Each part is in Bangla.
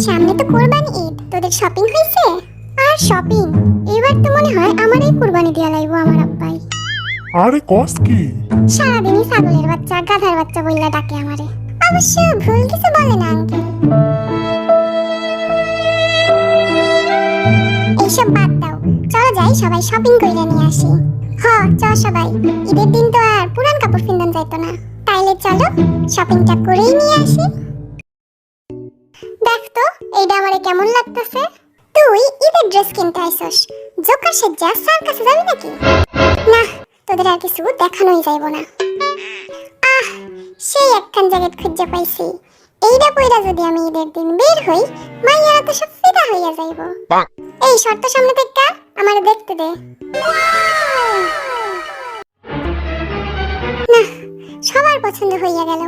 সামনে তো কোরবানি ঈদ, তোদের শপিং হইছে? আর শপিং এবার তো মনে হয় আমারই কোরবানি দিয়া লাইবো আমার আব্বাই। আরে কস কি? সারাদিনই ছাগলের বাচ্চা গাধার বাচ্চা বইলা ডাকে আমারে। অবশ্য ভুল কিছু বলে না আঙ্কেল। এইসব বাদ দাও, চলো যাই সবাই শপিং কইরা নিয়ে আসি। হ চল সবাই, ঈদের দিন তো আর পুরান কাপড় কিনতে যাইতো না, তাইলে চলো শপিংটা করেই নিয়ে আসি। দেখ তো এইটা আমারে কেমন লাগতেছে। তুই ঈদের ড্রেস কিনতে আইছস, জোকার সেজা স্যার কাছে যাবি নাকি? না, তোদের আর কিছু দেখানোই যাইব না। আহ, সেই একখান জ্যাকেট খুঁজে পাইছি। এইটা পইরা যদি আমি ঈদের দিন বের হই, মাইয়ারা তো সব ফিদা হইয়া যাইব। এই শর্ত সামনে থেকে আমারে দেখতে দে। না, সবার পছন্দ হইয়া গেল,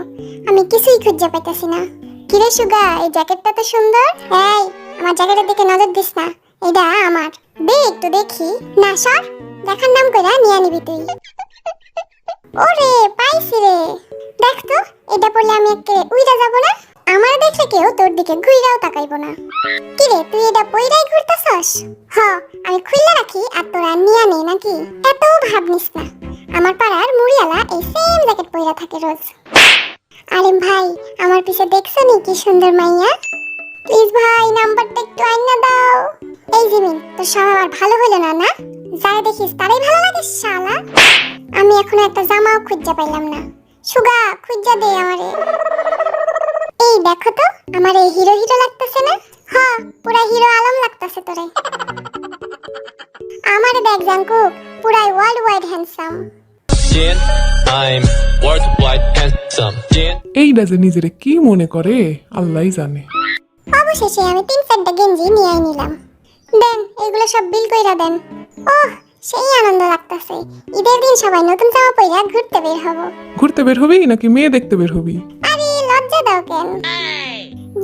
আমি কিছুই খুঁজে পাইতাছি না। কিরে সুগা, এই জ্যাকেটটা তো সুন্দর। এই, আমার জ্যাকেটের দিকে নজর দিস না, এটা আমার। দে একটু দেখি। না সর, দেখার নাম কইরা নিয়ে নিবি তুই। ওরে পাইছি রে, দেখ তো এটা পরলে আমি একে উইরা যাব না? আমার দেখলে কেউ তোর দিকে ঘুইরাও তাকাইবো না। কিরে তুই এটা পইরাই ঘুরতাছস? হ, আমি খুইলা রাখি আর তোরা নিয়া নে নাকি? এত ভাবনিস না, আমার পাড়ার মুড়িয়ালা এই সেম জ্যাকেট পইরা থাকে রোজ। আরে ভাই, আমার পিছে দেখছো নি কি সুন্দর মাইয়া? প্লিজ ভাই, নাম্বারটা একটু আইনা দাও। এই জিমিন, তোর স্বভাব আর ভালো হলো না না? যারা দেখিস তারাই ভালো লাগে শালা। আমি এখনো একটা জামাও খুঁজে পাইলাম না। সুগা, খুঁজে দে আমারে। এই দেখো তো, আমার এই হিরো হিরো লাগতেছে না? হ্যাঁ, পুরা হিরো আলম লাগতেছে তোরে। আমারে দেখ জাঙ্কুক, পুরাই world wide handsome. Jin, I'm worldwide handsome. Jin. এইটা যে নিজেরে কি মনে করে আল্লাহই জানে। অবশেষে আমি 3-4টা গেঞ্জি নিয়ে নিলাম। দেন এগুলো সব বিল কইরা দেন। ওহ, সেই আনন্দ লাগতাছে। ঈদের দিন সবাই নতুন জামা পইরা ঘুরতে বের হব। ঘুরতে বের হবি নাকি মেয়ে দেখতে বের হবি? আরে লজ্জা দাও কেন?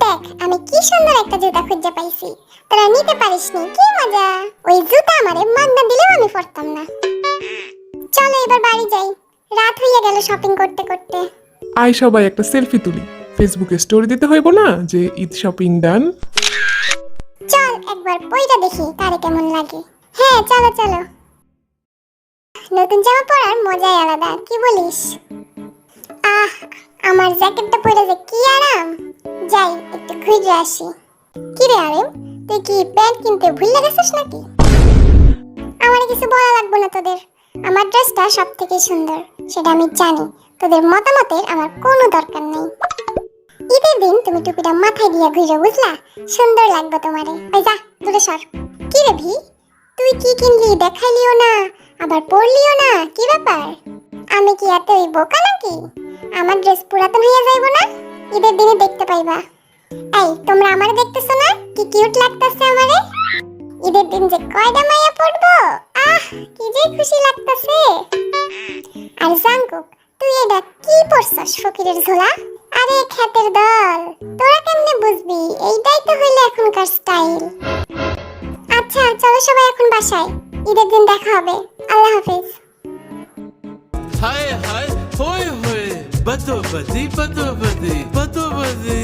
দেখ আমি কি সুন্দর একটা জুতা খুঁজে পাইছি, তোরা নিতে পারিসনি? কি মজা! ওই জুতা আমারে মাগনা দিলেও আমি পরতাম না। চলো এবার বাড়ি যাই, রাত হইয়া গেল শপিং করতে করতে। আয় সবাই একটা সেলফি তুলি, ফেসবুকে স্টোরি দিতে হইব না যে ঈদ শপিং ডান। চল একবার পইরা দেখি কারে কেমন লাগে। হ্যাঁ চলো চলো, নতুন জামা পরার মজাই আলাদা, কি বলিস? আহ, আমার জ্যাকেটটা পরে যে কি আরাম। যাই একটু ঘুরে আসি। কি রে আরেম, তুই কি প্যান্ট কিনতে ভুলে গেছিস নাকি? আমার কিছু বলা লাগবে না তোদের, আমার ড্রেসটা সব থেকে সুন্দর সেটা আমি জানি। তোদের মতামতের আমার কোনো দরকার নেই। ঈদের দিন তুমি টুপিটা মাথায় দিয়ে ঘুরে, বুঝলা? সুন্দর লাগবে তোমারে। ওই যা দূরে সর। কি রে ভি, তুই কি কিনলি দেখাইলিও না, আবার পরলিও না, কি ব্যাপার? আমি কি এতই বোকা নাকি? আমার ড্রেস পুরাতন হয়ে যাইব না? ঈদের দিনে দেখতে পাইবা। এই তোমরা আমারে দেখতেছো না, কি কিউট লাগতাছে আমারে? ঈদের দিন যে কয়টা মাইয়া পড়বো, আহ কি যে খুশি লাগতাছে। আর জাঙ্কুক, তুই এটা কি পরছস ফকিরের ঝোলা? আরে খ্যাতের দল, তোরা কেমনে বুঝবি? এইটাই তো হইলো এখনকার স্টাইল। আচ্ছা চলো সবাই এখন বাসায়, ঈদের দিন দেখা হবে। আল্লাহ হাফেজ। हाय हाय होय होय बतो बदी बतो बदी बतो बदी